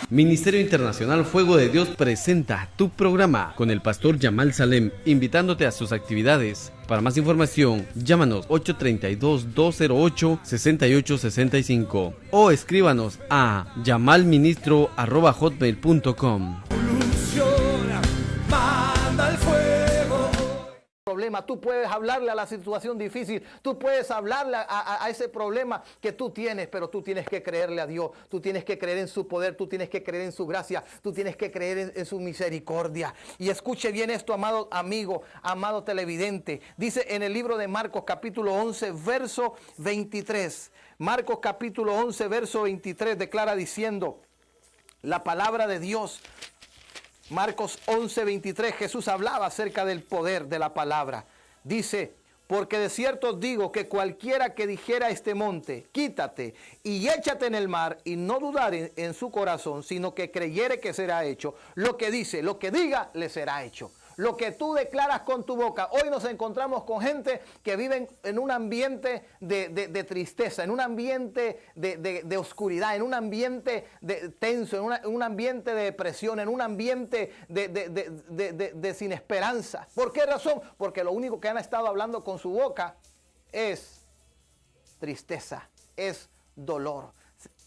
Ministerio Internacional Fuego de Dios presenta tu programa con el pastor Yamal Salem, invitándote a sus actividades. Para más información, llámanos 832-208-6865 o escríbanos a yamalministro@hotmail.com. Tú puedes hablarle a la situación difícil, tú puedes hablarle a ese problema que tú tienes, pero tú tienes que creerle a Dios, tú tienes que creer en su poder, tú tienes que creer en su gracia, tú tienes que creer en su misericordia. Y escuche bien esto, amado amigo, amado televidente. Dice en el libro de Marcos capítulo 11, verso 23. Marcos capítulo 11, verso 23 declara diciendo la palabra de Dios. Marcos 11, 23, Jesús hablaba acerca del poder de la palabra. Dice, porque de cierto os digo que cualquiera que dijera a este monte, quítate y échate en el mar, y no dudare en su corazón, sino que creyere que será hecho, lo que dice, lo que diga, le será hecho. Lo que tú declaras con tu boca. Hoy nos encontramos con gente que vive en un ambiente de tristeza, en un ambiente de oscuridad, en un ambiente tenso, en un ambiente de depresión, en un ambiente de sin esperanza. ¿Por qué razón? Porque lo único que han estado hablando con su boca es tristeza, es dolor.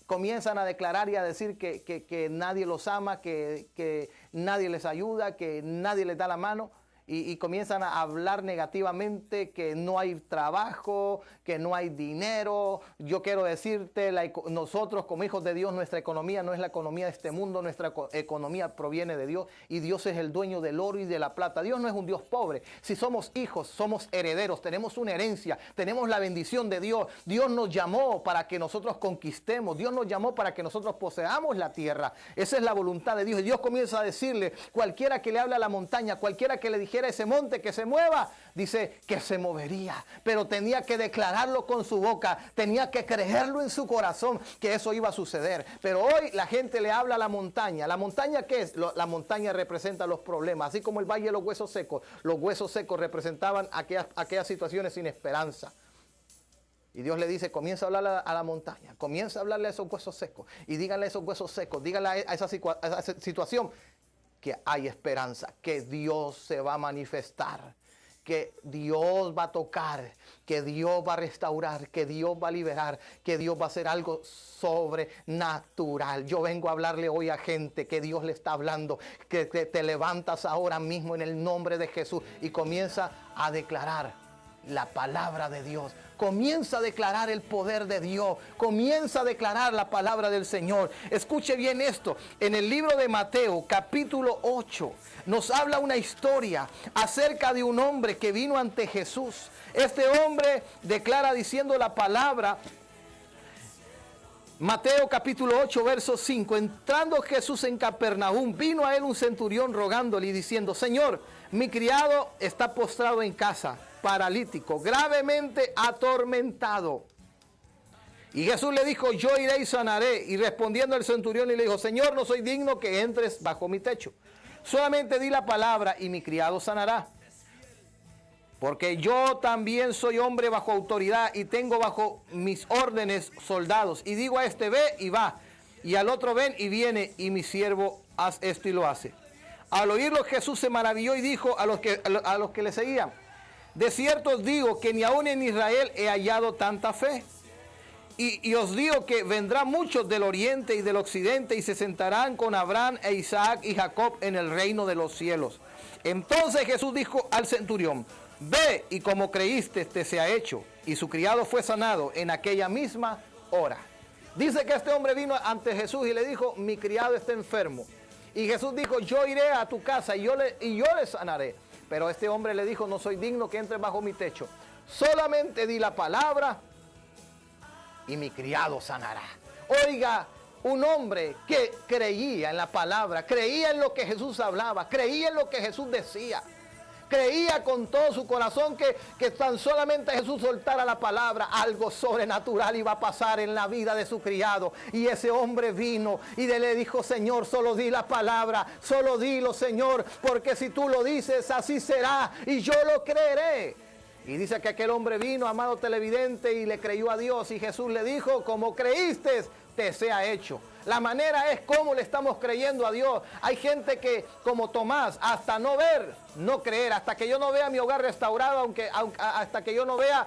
Comienzan a declarar y a decir que nadie los ama, que nadie les ayuda, que nadie les da la mano. Y comienzan a hablar negativamente, que no hay trabajo, que no hay dinero. Yo quiero decirte, nosotros como hijos de Dios, nuestra economía no es la economía de este mundo, nuestra economía proviene de Dios, y Dios es el dueño del oro y de la plata. Dios no es un Dios pobre. Si somos hijos, somos herederos, tenemos una herencia, tenemos la bendición de Dios. Dios nos llamó para que nosotros conquistemos, Dios nos llamó para que nosotros poseamos la tierra. Esa es la voluntad de Dios. Y Dios comienza a decirle, cualquiera que le hable a la montaña, cualquiera que le dijera ese monte que se mueva, dice que se movería, pero tenía que declararlo con su boca, tenía que creerlo en su corazón que eso iba a suceder. Pero hoy la gente le habla a la montaña. ¿La montaña qué es? La montaña representa los problemas, así como el valle de los huesos secos representaban aquellas situaciones sin esperanza. Y Dios le dice, comienza a hablarle a la montaña, comienza a hablarle a esos huesos secos, y díganle a esos huesos secos, díganle a esa situación que hay esperanza, que Dios se va a manifestar, que Dios va a tocar, que Dios va a restaurar, que Dios va a liberar, que Dios va a hacer algo sobrenatural. Yo vengo a hablarle hoy a gente que Dios le está hablando, que te levantas ahora mismo en el nombre de Jesús y comienza a declarar la palabra de Dios. Comienza a declarar el poder de Dios. Comienza a declarar la palabra del Señor. Escuche bien esto. En el libro de Mateo, capítulo 8, nos habla una historia acerca de un hombre que vino ante Jesús. Este hombre declara diciendo la palabra. Mateo capítulo 8, verso 5. Entrando Jesús en Capernaum, vino a él un centurión rogándole y diciendo, Señor, mi criado está postrado en casa, paralítico, gravemente atormentado. Y Jesús le dijo, yo iré y sanaré. Y respondiendo el centurión y le dijo, Señor, no soy digno que entres bajo mi techo. Solamente di la palabra y mi criado sanará. Porque yo también soy hombre bajo autoridad y tengo bajo mis órdenes soldados. Y digo a este, ve y va. Y al otro, ven y viene. Y mi siervo haz esto y lo hace. Al oírlo Jesús se maravilló y dijo a los que le seguían, de cierto os digo que ni aún en Israel he hallado tanta fe. Y os digo que vendrán muchos del oriente y del occidente y se sentarán con Abraham e Isaac y Jacob en el reino de los cielos. Entonces Jesús dijo al centurión, ve y como creíste te sea hecho. Y su criado fue sanado en aquella misma hora. Dice que este hombre vino ante Jesús y le dijo, mi criado está enfermo. Y Jesús dijo, yo iré a tu casa y yo le sanaré. Pero este hombre le dijo, no soy digno que entres bajo mi techo. Solamente di la palabra y mi criado sanará. Oiga, un hombre que creía en la palabra, creía en lo que Jesús hablaba, creía en lo que Jesús decía. Creía con todo su corazón que tan solamente Jesús soltara la palabra, algo sobrenatural iba a pasar en la vida de su criado. Y ese hombre vino y le dijo, Señor, solo di la palabra, solo dilo, Señor, porque si tú lo dices, así será y yo lo creeré. Y dice que aquel hombre vino, amado televidente, y le creyó a Dios. Y Jesús le dijo, como creíste, te sea hecho. La manera es cómo le estamos creyendo a Dios. Hay gente que, como Tomás, hasta no ver, no creer, hasta que yo no vea mi hogar restaurado, hasta que yo no vea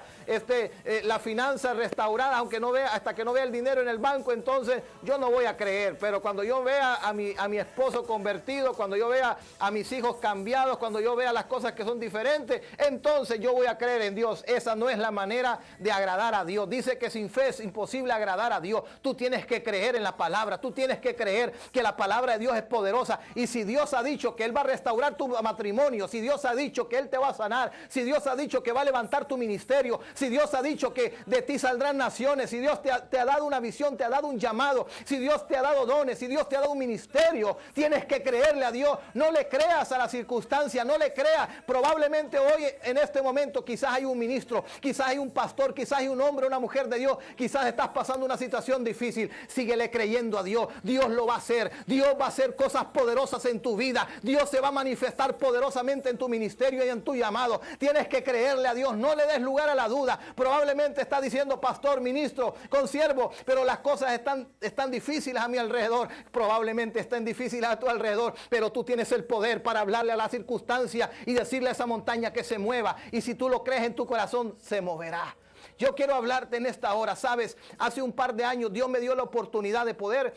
la finanza restaurada, hasta que no vea el dinero en el banco, entonces yo no voy a creer. Pero cuando yo vea a mi esposo convertido, cuando yo vea a mis hijos cambiados, cuando yo vea las cosas que son diferentes, entonces yo voy a creer en Dios. Esa no es la manera de agradar a Dios. Dice que sin fe es imposible agradar a Dios. Tú tienes que creer en la palabra, tú tienes que creer que la palabra de Dios es poderosa. Y si Dios ha dicho que Él va a restaurar tu matrimonio, si Dios ha dicho que Él te va a sanar, si Dios ha dicho que va a levantar tu ministerio, si Dios ha dicho que de ti saldrán naciones, si Dios te ha dado una visión, te ha dado un llamado, si Dios te ha dado dones, si Dios te ha dado un ministerio, tienes que creerle a Dios. No le creas a la circunstancia, no le creas. Probablemente hoy, en este momento, quizás hay un ministro, quizás hay un pastor, quizás hay un hombre, una mujer de Dios, quizás estás pasando una situación difícil. Síguele creyendo a Dios. Dios lo va a hacer. Dios va a hacer cosas poderosas en tu vida. Dios se va a manifestar poderosamente en tu ministerio y en tu llamado. Tienes que creerle a Dios. No le des lugar a la duda. Probablemente está diciendo, pastor, ministro, consiervo, pero las cosas están difíciles a mi alrededor. Probablemente estén difíciles a tu alrededor, pero tú tienes el poder para hablarle a la circunstancia y decirle a esa montaña que se mueva. Y si tú lo crees en tu corazón, se moverá. Yo quiero hablarte en esta hora. Sabes, hace un par de años Dios me dio la oportunidad de poder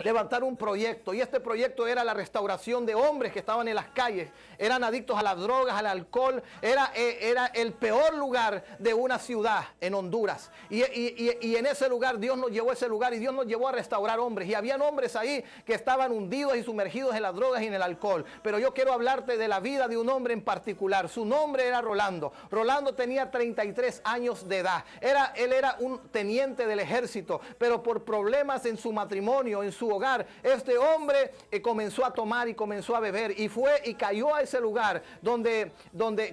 levantar un proyecto, y este proyecto era la restauración de hombres que estaban en las calles, eran adictos a las drogas, al alcohol, era el peor lugar de una ciudad en Honduras, y en ese lugar Dios nos llevó a ese lugar, y Dios nos llevó a restaurar hombres, y habían hombres ahí que estaban hundidos y sumergidos en las drogas y en el alcohol. Pero yo quiero hablarte de la vida de un hombre en particular. Su nombre era Rolando. Rolando tenía 33 años de edad, él era un teniente del ejército, pero por problemas en su matrimonio, en su hogar, este hombre comenzó a tomar y comenzó a beber, y fue y cayó a ese lugar donde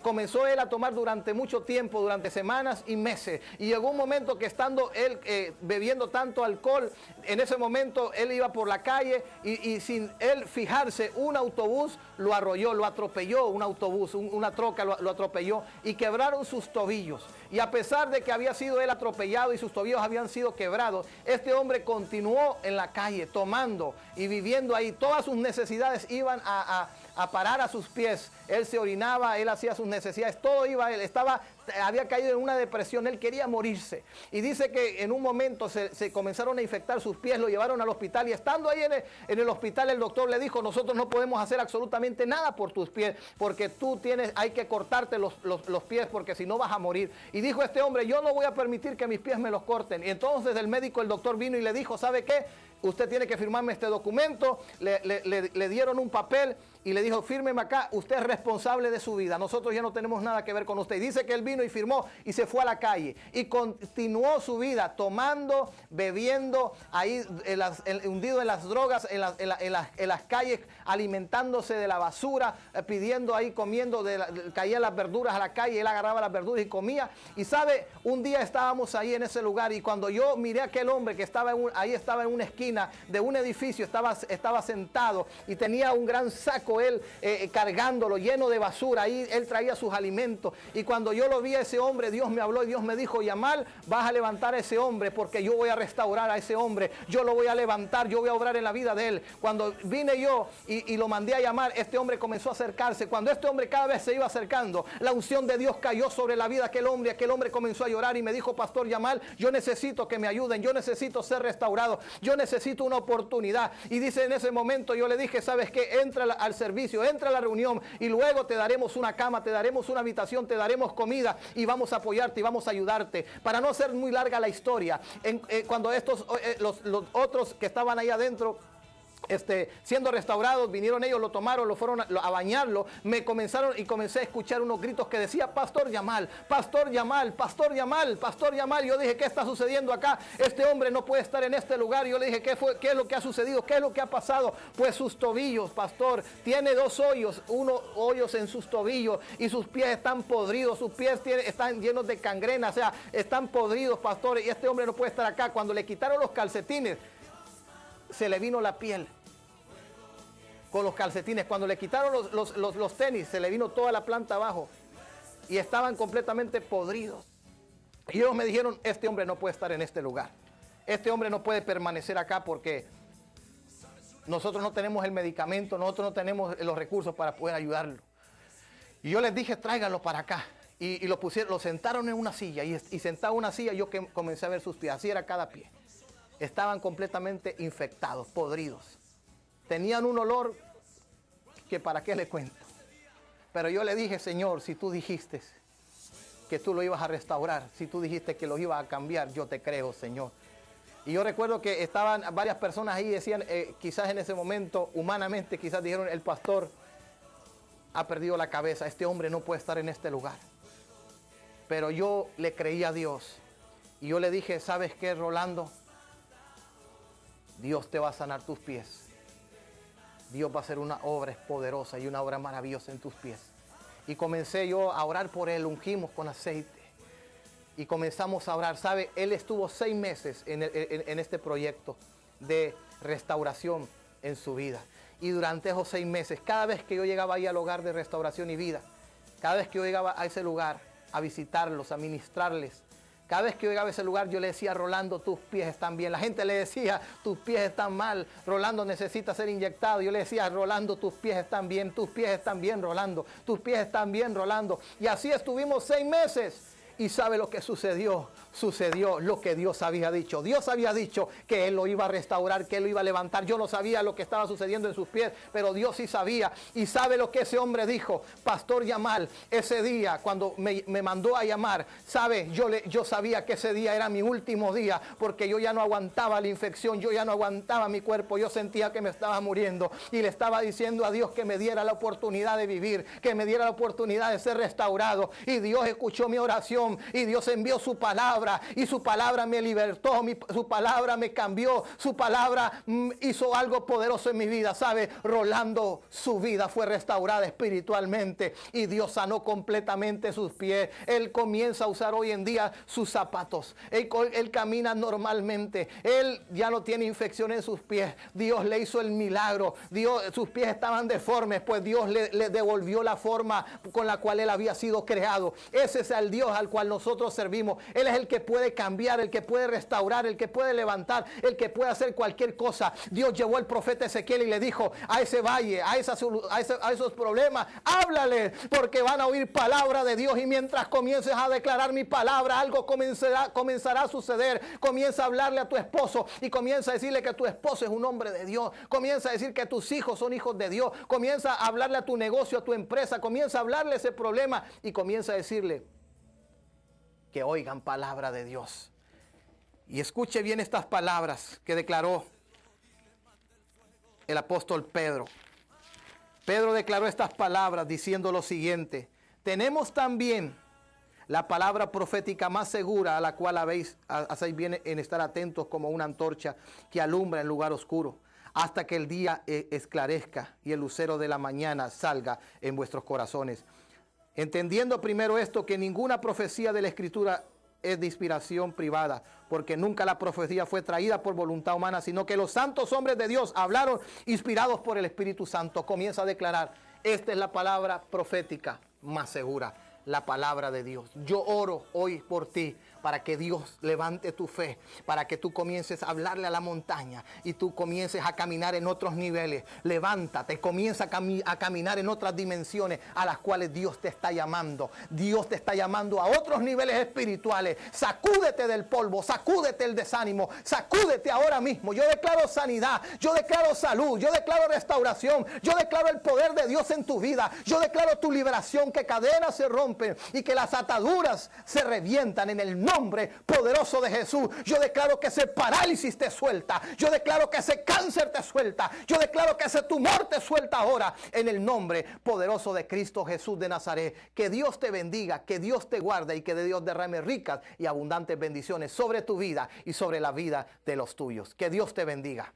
comenzó él a tomar durante mucho tiempo, durante semanas y meses. Y llegó un momento que, estando él bebiendo tanto alcohol, en ese momento él iba por la calle y sin él fijarse, un autobús lo arrolló, lo atropelló, un autobús, una troca lo atropelló, y quebraron sus tobillos. Y a pesar de que había sido él atropellado y sus tobillos habían sido quebrados, este hombre continuó en la calle tomando y viviendo ahí. Todas sus necesidades iban a parar a sus pies. Él se orinaba, él hacía sus necesidades, todo iba a él. Había caído en una depresión, él quería morirse. Y dice que en un momento se comenzaron a infectar sus pies, lo llevaron al hospital, y estando ahí en el hospital, el doctor le dijo: nosotros no podemos hacer absolutamente nada por tus pies, porque hay que cortarte los pies, porque si no vas a morir. Y dijo este hombre: yo no voy a permitir que mis pies me los corten. Y entonces el doctor vino y le dijo: ¿sabe qué? Usted tiene que firmarme este documento. Le dieron un papel y le dijo: fírmeme acá, usted es responsable de su vida, nosotros ya no tenemos nada que ver con usted. Y dice que él vino y firmó y se fue a la calle y continuó su vida tomando, bebiendo, ahí hundido en las drogas, en las calles, alimentándose de la basura, pidiendo ahí, comiendo, caían las verduras a la calle, él agarraba las verduras y comía. Y sabe, un día estábamos ahí en ese lugar, y cuando yo miré a aquel hombre que estaba en una esquina de un edificio, estaba sentado y tenía un gran saco él cargándolo, lleno de basura. Ahí él traía sus alimentos, y cuando yo lo vi a ese hombre, Dios me habló y Dios me dijo: Yamal, vas a levantar a ese hombre, porque yo voy a restaurar a ese hombre, yo lo voy a levantar, yo voy a obrar en la vida de él. Cuando vine yo y lo mandé a llamar, este hombre comenzó a acercarse. Cuando este hombre cada vez se iba acercando, la unción de Dios cayó sobre la vida de aquel hombre comenzó a llorar y me dijo: pastor Yamal, yo necesito que me ayuden, yo necesito ser restaurado, yo necesito una oportunidad. Y dice, en ese momento yo le dije: ¿sabes qué? Entra al servicio, entra a la reunión, y luego te daremos una cama, te daremos una habitación, te daremos comida, y vamos a apoyarte y vamos a ayudarte. Para no ser muy larga la historia, cuando los otros que estaban ahí adentro siendo restaurados, vinieron ellos, lo tomaron, lo fueron a bañarlo, comencé a escuchar unos gritos que decía: pastor Yamal, pastor Yamal, pastor Yamal, pastor Yamal. Yo dije: ¿qué está sucediendo acá? Este hombre no puede estar en este lugar. Yo le dije: ¿qué es lo que ha sucedido? ¿Qué es lo que ha pasado? Pues sus tobillos, pastor, tiene 2 hoyos, hoyos en sus tobillos, y sus pies están podridos, sus pies están llenos de cangrena, o sea, están podridos, pastor, y este hombre no puede estar acá. Cuando le quitaron los calcetines, se le vino la piel con los calcetines. Cuando le quitaron los tenis, se le vino toda la planta abajo y estaban completamente podridos. Y ellos me dijeron: este hombre no puede estar en este lugar. este hombre no puede permanecer acá porque nosotros no tenemos el medicamento, nosotros no tenemos los recursos para poder ayudarlo. Y yo les dije, tráiganlo para acá. Y lo sentaron en una silla. Y sentado en una silla yo comencé a ver sus pies. Así era cada pie. Estaban completamente infectados, podridos. Tenían un olor que para qué le cuento. Pero yo le dije, Señor, si tú dijiste que tú lo ibas a restaurar, si tú dijiste que lo ibas a cambiar, yo te creo, Señor. Y yo recuerdo que estaban varias personas ahí y decían, quizás en ese momento, humanamente, quizás dijeron, el pastor ha perdido la cabeza, este hombre no puede estar en este lugar. Pero yo le creí a Dios y yo le dije, ¿sabes qué, Rolando? Dios te va a sanar tus pies. Dios va a hacer una obra poderosa y una obra maravillosa en tus pies. Y comencé yo a orar por él, ungimos con aceite. Y comenzamos a orar. ¿Sabe? Él estuvo 6 meses en este proyecto de restauración en su vida. Y durante esos 6 meses, cada vez que yo llegaba ahí al hogar de restauración y vida, cada vez que yo llegaba a ese lugar, a visitarlos, a ministrarles, cada vez que yo llegaba a ese lugar, yo le decía, Rolando, tus pies están bien. La gente le decía, tus pies están mal, Rolando necesita ser inyectado. Yo le decía, Rolando, tus pies están bien, Rolando, tus pies están bien, Rolando. Y así estuvimos 6 meses. Y ¿sabe lo que sucedió? Sucedió lo que Dios había dicho. Dios había dicho que Él lo iba a restaurar, que Él lo iba a levantar. Yo no sabía lo que estaba sucediendo en sus pies, pero Dios sí sabía. Y ¿sabe lo que ese hombre dijo? Pastor Yamal, ese día cuando me mandó a llamar, ¿sabe? Yo sabía que ese día era mi último día, porque yo ya no aguantaba la infección, yo ya no aguantaba mi cuerpo, yo sentía que me estaba muriendo. Y le estaba diciendo a Dios que me diera la oportunidad de vivir, que me diera la oportunidad de ser restaurado. Y Dios escuchó mi oración. Y Dios envió su palabra y su palabra me libertó, su palabra me cambió, su palabra hizo algo poderoso en mi vida. ¿Sabe? Rolando, su vida fue restaurada espiritualmente y Dios sanó completamente sus pies. Él comienza a usar hoy en día sus zapatos. Él camina normalmente. Él ya no tiene infección en sus pies. Dios le hizo el milagro. Sus pies estaban deformes, pues Dios le devolvió la forma con la cual él había sido creado. Ese es el Dios al cual nosotros servimos. Él es el que puede cambiar, el que puede restaurar, el que puede levantar, el que puede hacer cualquier cosa. Dios llevó al profeta Ezequiel y le dijo, a ese valle, a esos problemas, háblale, porque van a oír palabra de Dios. Y mientras comiences a declarar mi palabra, algo comenzará a suceder. Comienza a hablarle a tu esposo y comienza a decirle que tu esposo es un hombre de Dios. Comienza a decir que tus hijos son hijos de Dios. Comienza a hablarle a tu negocio, a tu empresa. Comienza a hablarle ese problema y comienza a decirle que oigan palabra de Dios. Y escuche bien estas palabras que declaró el apóstol Pedro. Pedro declaró estas palabras diciendo lo siguiente: tenemos también la palabra profética más segura, a la cual hacéis bien en estar atentos como una antorcha que alumbra en lugar oscuro, hasta que el día esclarezca y el lucero de la mañana salga en vuestros corazones. Entendiendo primero esto, que ninguna profecía de la Escritura es de inspiración privada, porque nunca la profecía fue traída por voluntad humana, sino que los santos hombres de Dios hablaron inspirados por el Espíritu Santo. Comienza a declarar, esta es la palabra profética más segura, la palabra de Dios. Yo oro hoy por ti, para que Dios levante tu fe, para que tú comiences a hablarle a la montaña y tú comiences a caminar en otros niveles. Levántate, comienza a caminar en otras dimensiones a las cuales Dios te está llamando. Dios te está llamando a otros niveles espirituales. Sacúdete del polvo, sacúdete el desánimo, sacúdete ahora mismo. Yo declaro sanidad, yo declaro salud, yo declaro restauración, yo declaro el poder de Dios en tu vida. Yo declaro tu liberación, que cadenas se rompen y que las ataduras se revientan en el nombre poderoso de Jesús. Yo declaro que ese parálisis te suelta. Yo declaro que ese cáncer te suelta. Yo declaro que ese tumor te suelta ahora en el nombre poderoso de Cristo Jesús de Nazaret. Que Dios te bendiga, que Dios te guarde y que de Dios derrame ricas y abundantes bendiciones sobre tu vida y sobre la vida de los tuyos. Que Dios te bendiga.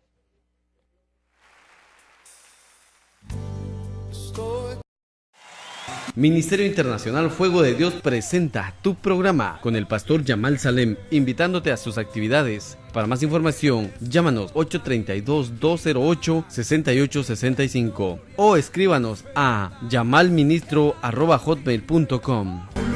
Ministerio Internacional Fuego de Dios presenta tu programa con el pastor Yamal Salem, invitándote a sus actividades. Para más información, llámanos 832-208-6865 o escríbanos a yamalministro@hotmail.com.